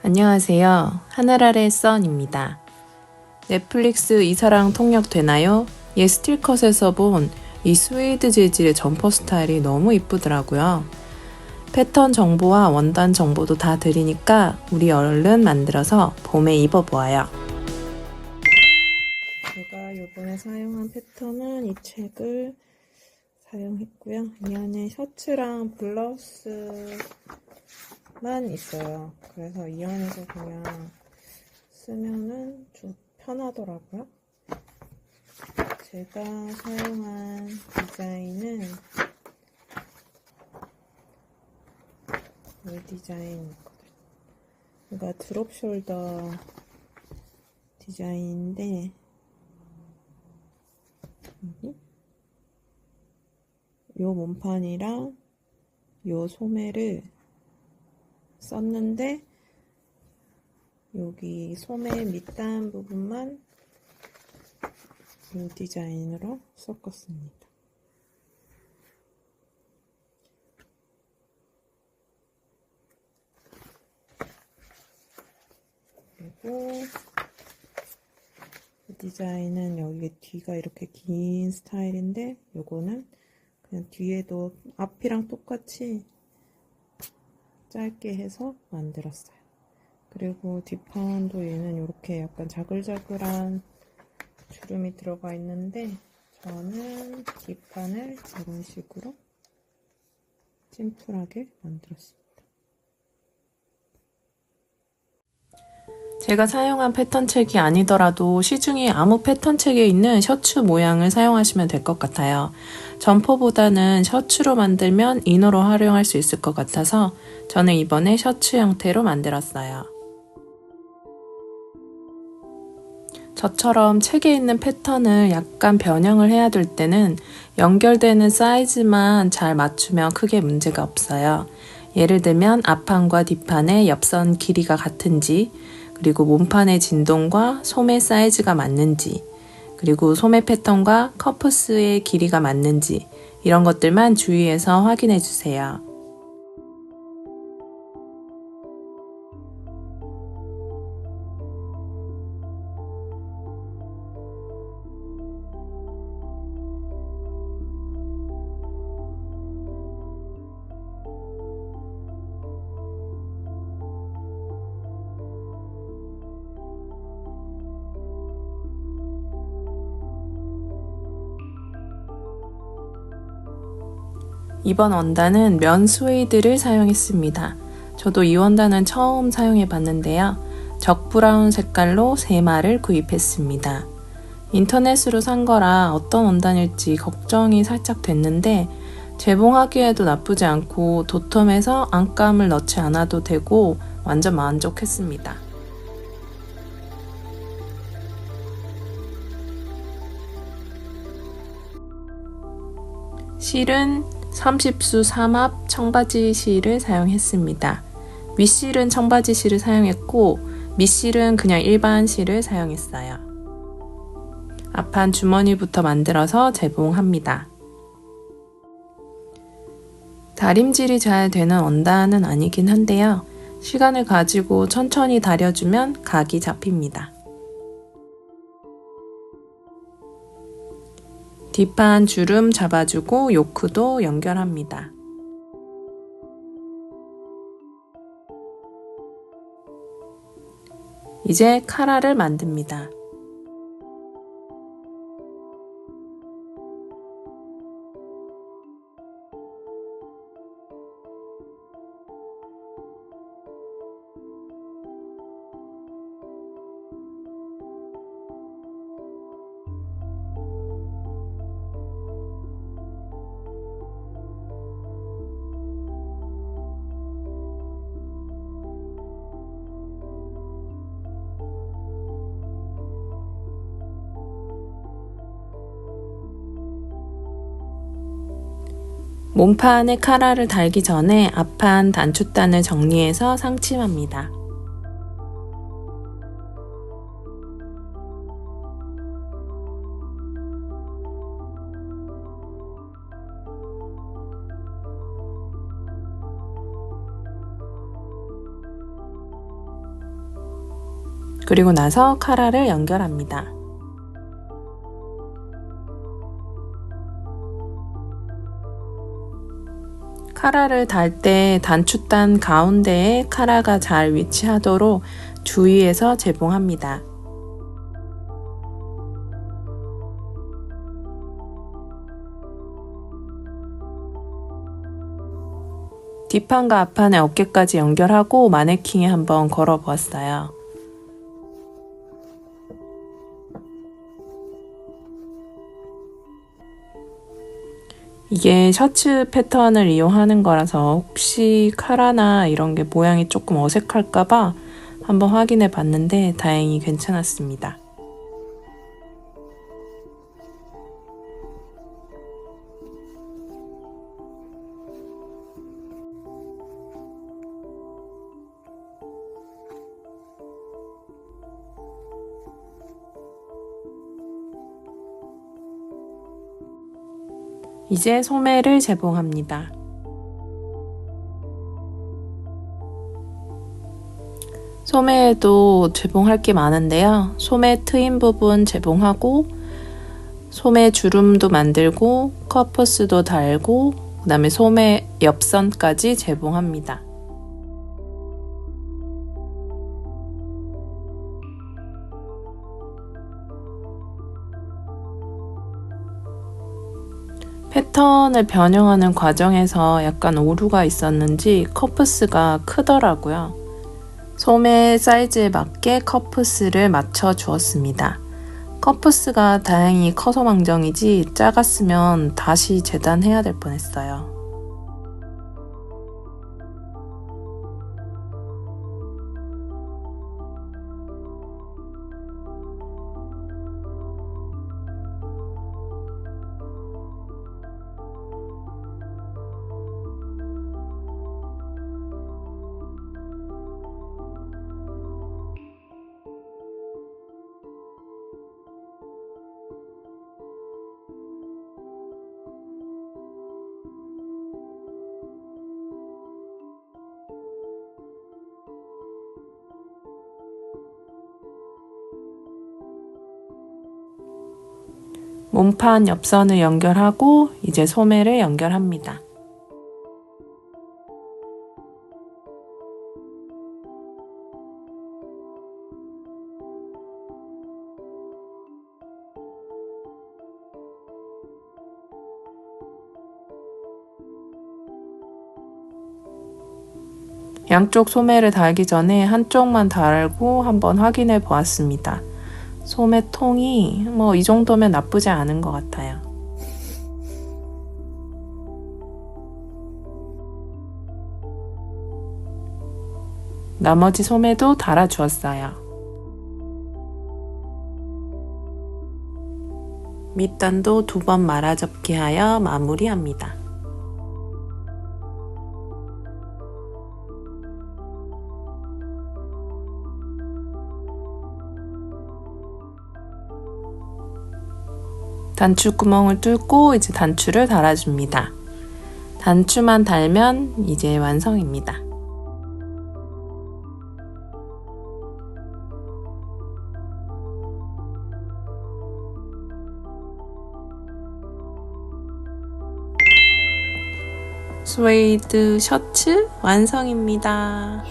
안녕하세요. 하늘 아래 썬입니다. 넷플릭스 이사랑 통역 되나요? 예 스틸컷에서 본 이 스웨이드 재질의 점퍼 스타일이 너무 이쁘더라고요. 패턴 정보와 원단 정보도 다 드리니까 우리 얼른 만들어서 봄에 입어보아요. 제가 이번에 사용한 패턴은 이 책을 사용했고요. 이 안에 셔츠랑 블라우스만 있어요. 그래서 이 안에서 그냥 쓰면은 좀 편하더라고요. 제가 사용한 디자인은 이 디자인이거든요. 이거 드롭 숄더 디자인인데 요 몸판이랑 요 소매를 썼는데 여기 소매 밑단 부분만 이 디자인으로 섞었습니다. 그리고 이 디자인은 여기 뒤가 이렇게 긴 스타일인데 요거는 그냥 뒤에도 앞이랑 똑같이 짧게 해서 만들었어요. 그리고 뒷판도 얘는 이렇게 약간 자글자글한 주름이 들어가 있는데 저는 뒷판을 이런 식으로 심플하게 만들었습니다. 제가 사용한 패턴책이 아니더라도 시중에 아무 패턴책에 있는 셔츠 모양을 사용하시면 될 것 같아요. 점퍼보다는 셔츠로 만들면 이너로 활용할 수 있을 것 같아서 저는 이번에 셔츠 형태로 만들었어요. 저처럼 책에 있는 패턴을 약간 변형을 해야 될 때는 연결되는 사이즈만 잘 맞추면 크게 문제가 없어요. 예를 들면 앞판과 뒷판의 옆선 길이가 같은지, 그리고 몸판의 진동과 소매 사이즈가 맞는지, 그리고 소매 패턴과 커프스의 길이가 맞는지 이런 것들만 주의해서 확인해 주세요. 이번 원단은 면 스웨이드를 사용했습니다. 저도 이 원단은 처음 사용해 봤는데요. 적 브라운 색깔로 3마를 구입했습니다. 인터넷으로 산 거라 어떤 원단일지 걱정이 살짝 됐는데 재봉하기에도 나쁘지 않고 도톰해서 안감을 넣지 않아도 되고 완전 만족했습니다. 실은 30수 3합 청바지 실을 사용했습니다. 윗실은 청바지 실을 사용했고 밑실은 그냥 일반 실을 사용했어요. 앞판 주머니부터 만들어서 재봉합니다. 다림질이 잘 되는 원단은 아니긴 한데요. 시간을 가지고 천천히 다려주면 각이 잡힙니다. 뒷판 주름 잡아주고 요크도 연결합니다. 이제 카라를 만듭니다. 몸판에 카라를 달기 전에 앞판 단추단을 정리해서 상침합니다. 그리고 나서 카라를 연결합니다. 카라를 달 때 단추단 가운데에 카라가 잘 위치하도록 주의해서 재봉합니다. 뒷판과 앞판의 어깨까지 연결하고 마네킹에 한번 걸어 보았어요. 이게 셔츠 패턴을 이용하는 거라서 혹시 카라나 이런 게 모양이 조금 어색할까봐 한번 확인해 봤는데 다행히 괜찮았습니다. 이제 소매를 재봉합니다. 소매에도 재봉할 게 많은데요. 소매 트임 부분 재봉하고 소매 주름도 만들고 커프스도 달고 그 다음에 소매 옆선까지 재봉합니다. 패턴을 변형하는 과정에서 약간 오류가 있었는지 커프스가 크더라고요. 소매 사이즈에 맞게 커프스를 맞춰 주었습니다. 커프스가 다행히 커서 망정이지 작았으면 다시 재단해야 될 뻔했어요. 몸판 옆선을 연결하고 이제 소매를 연결합니다. 양쪽 소매를 달기 전에 한쪽만 달고 한번 확인해 보았습니다. 소매통이 이 정도면 나쁘지 않은 것 같아요. 나머지 소매도 달아주었어요. 밑단도 2번 말아접기 하여 마무리합니다. 단추구멍을 뚫고 이제 단추를 달아줍니다. 단추만 달면 이제 완성입니다. 스웨이드 셔츠 완성입니다.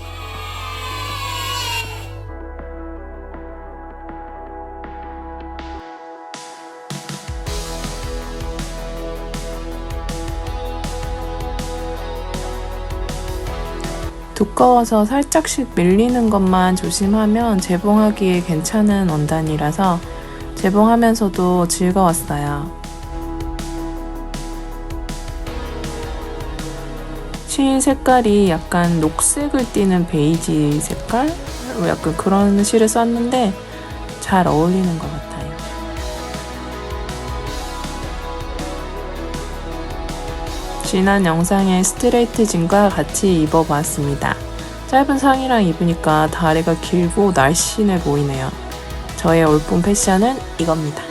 두꺼워서 살짝씩 밀리는 것만 조심하면 재봉하기에 괜찮은 원단이라서 재봉하면서도 즐거웠어요. 실 색깔이 약간 녹색을 띠는 베이지 색깔? 약간 그런 실을 썼는데 잘 어울리는 것 같아요. 지난 영상의 스트레이트 진과 같이 입어봤습니다. 짧은 상의랑 입으니까 다리가 길고 날씬해 보이네요. 저의 올봄 패션은 이겁니다.